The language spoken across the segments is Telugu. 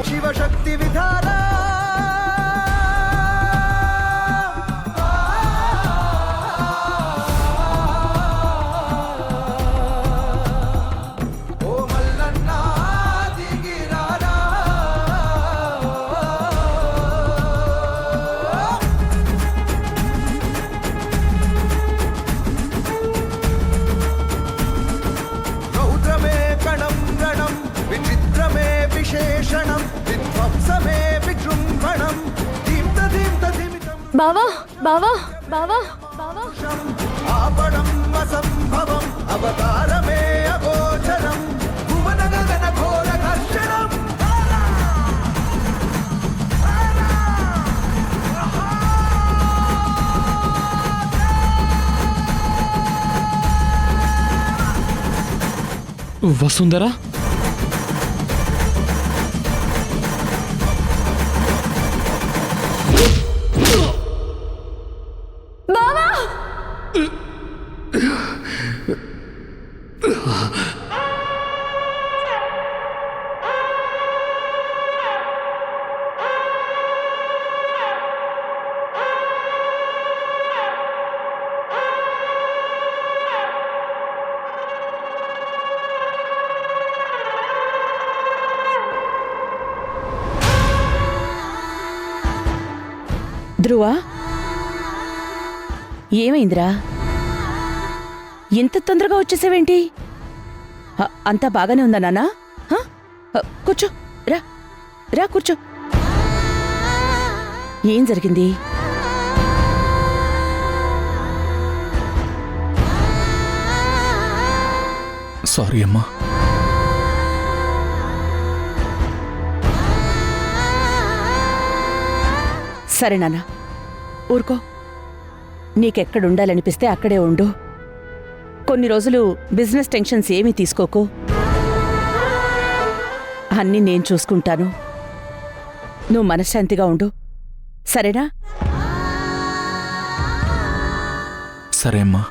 శివశక్తి విధాన బావా బావా బావా బావా ఆపడం అసంభవం అవతారమే అగోచరం భువన గగన ఘోర ఘర్షణం వసుంధరా ధ్రువ, ఏమైందిరా? ఇంత తొందరగా వచ్చేసావేంటి? అంతా బాగానే ఉందా నాన్నా? కూర్చో, రా రా కూర్చో. ఏం జరిగింది? సారీ అమ్మా. సరే నాన్న, ఊరుకో. నీకెక్కడుండాలనిపిస్తే అక్కడే ఉండు. కొన్ని రోజులు బిజినెస్ టెన్షన్స్ ఏమీ తీసుకోకు. అన్నీ నేను చూసుకుంటాను. నువ్వు మనశ్శాంతిగా ఉండు, సరేనా? సరే అమ్మా.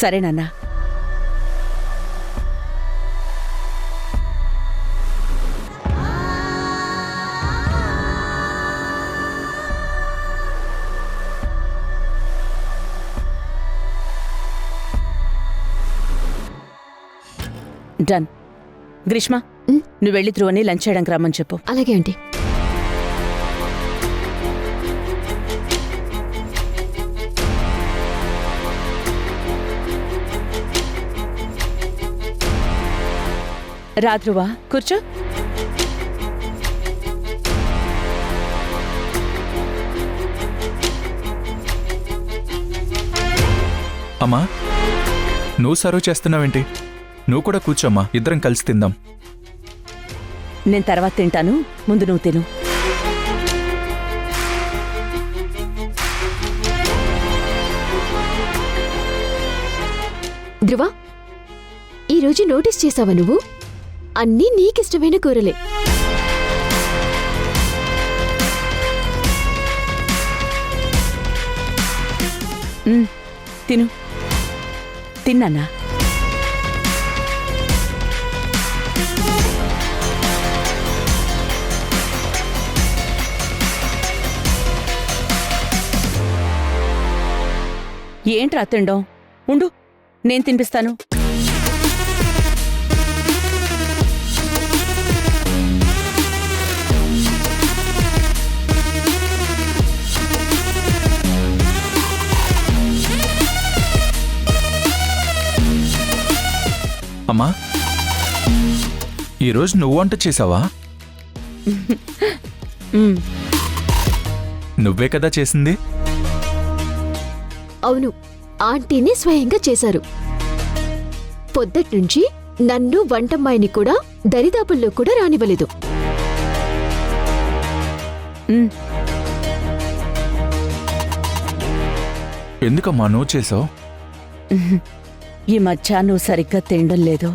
సరే నాన్న. డన్. గ్రీష్మ, నువ్వు వెళ్ళి ధ్రువని లంచ్ చేయడానికి రమ్మని చెప్పు. అలాగే ఆంటీ. రా ధ్రువ, కూర్చో. అమ్మా, నువ్వు సర్వ్ చేస్తున్నావేంటి? నువ్వు కూడా కూర్చోమ్మా, ఇద్దరం కలిసి తిందాం. నేను తర్వాత తింటాను, ముందు నువ్వు తిను. ధ్రువ, ఈరోజు నోటీస్ చేసావా నువ్వు? అన్నీ నీకిష్టమైన కూరలే. తిను. తిన్నానా? ఏంట్రా తిండం? ఉండు, నేను తినిపిస్తాను. అమ్మా, ఈరోజు నువ్వు వంట చేసావా? నువ్వే కదా చేసింది? అవును, ఆంటీని స్వయంగా చేశారు. పొద్దట్నుంచి నన్ను వంటమ్మాయిని కూడా దరిదాపుల్లో కూడా రానివ్వలేదు. ఎందుకమ్మా నువ్వు చేసావు? ఈ మధ్య నువ్వు సరిగ్గా తినడం లేదు.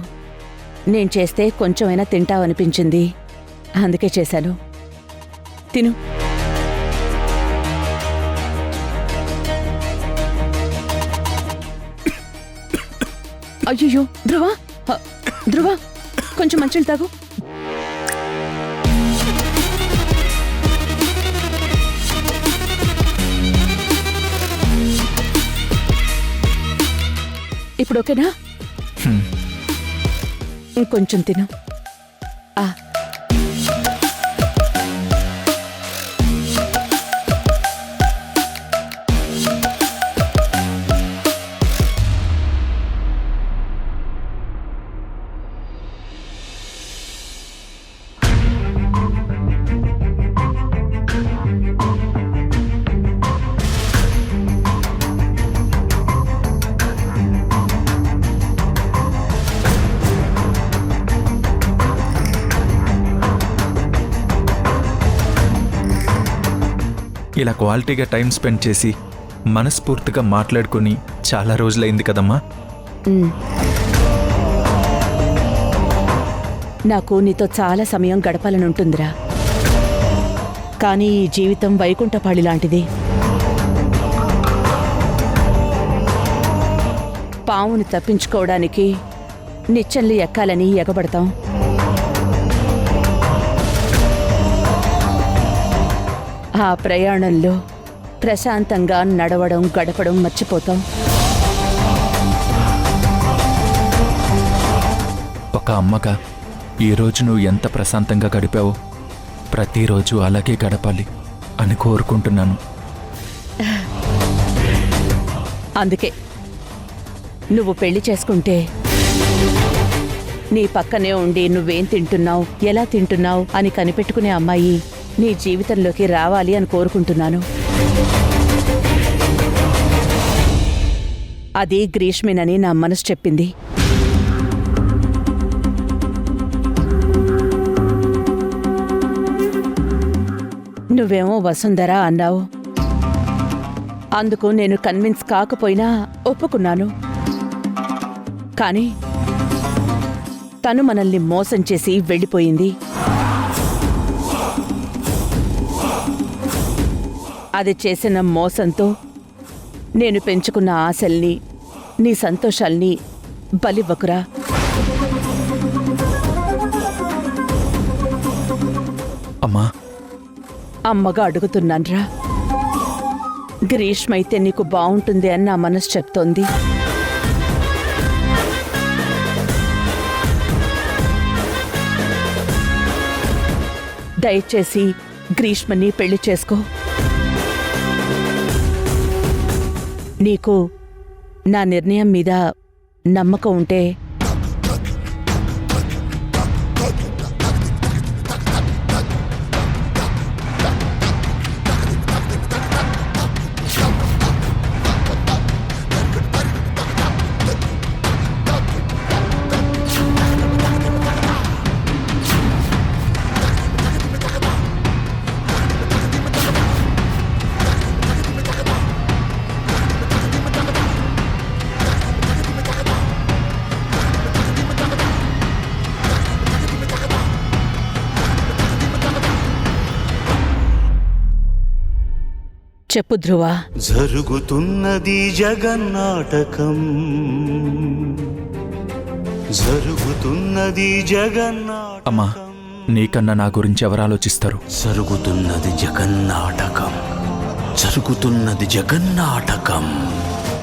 నేను చేస్తే కొంచెమైనా తింటావనిపించింది, అందుకే చేశాను. తిను. అయ్యో ధ్రువ ధ్రువ కొంచెం మంచినీళ్ళు తాగు. ఇప్పుడు ఓకేనా? ఇంకొంచెం తిను. ఇలా క్వాలిటీగా టైం స్పెండ్ చేసి మనస్ఫూర్తిగా మాట్లాడుకుని చాలా రోజులైంది కదమ్మా. నాకు నీతో చాలా సమయం గడపాలని ఉంటుందిరా, కానీ ఈ జీవితం వైకుంఠపాళి లాంటిది. పావుని తప్పించుకోవడానికి నిచ్చెనలు ఎక్కాలని ఎగబడతాం. ఆ ప్రయాణంలో ప్రశాంతంగా నడవడం గడపడం మర్చిపోతాం. ఒక అమ్మగా ఈరోజు నువ్వు ఎంత ప్రశాంతంగా గడిపావో ప్రతిరోజు అలాగే గడపాలి అని కోరుకుంటున్నాను. అందుకే నువ్వు పెళ్లి చేసుకుంటే నీ పక్కనే ఉండి నువ్వేం తింటున్నావు, ఎలా తింటున్నావు అని కనిపెట్టుకునే అమ్మాయి నీ జీవితంలోకి రావాలి అని కోరుకుంటున్నాను. అది గ్రీష్మినని నా మనసు చెప్పింది. నువ్వేమో వసుంధర అన్నావు. అందుకు నేను కన్విన్స్ కాకపోయినా ఒప్పుకున్నాను. కానీ తను మనల్ని మోసం చేసి వెళ్ళిపోయింది. అది చేసిన మోసంతో నేను పెంచుకున్న ఆశల్ని, నీ సంతోషాల్ని బలివ్వకురా. అమ్మా, అమ్మగా అడుగుతున్నాన్రా. గ్రీష్మైతే నీకు బావుంటుంది అని నా మనసు చెప్తోంది. దయచేసి గ్రీష్మని పెళ్లి చేసుకో. నీకు నా నిర్ణయం మీద నమ్మకం ఉంటే చెప్పు ధ్రువ. జరుగుతున్నది జగన్నాటకం, జరుగుతున్నది జగన్నాటకం. అమ్మా, నీకన్నా నా గురించి ఎవరు ఆలోచిస్తారు? జరుగుతున్నది జగన్నాటకం, జరుగుతున్నది జగన్నాటకం.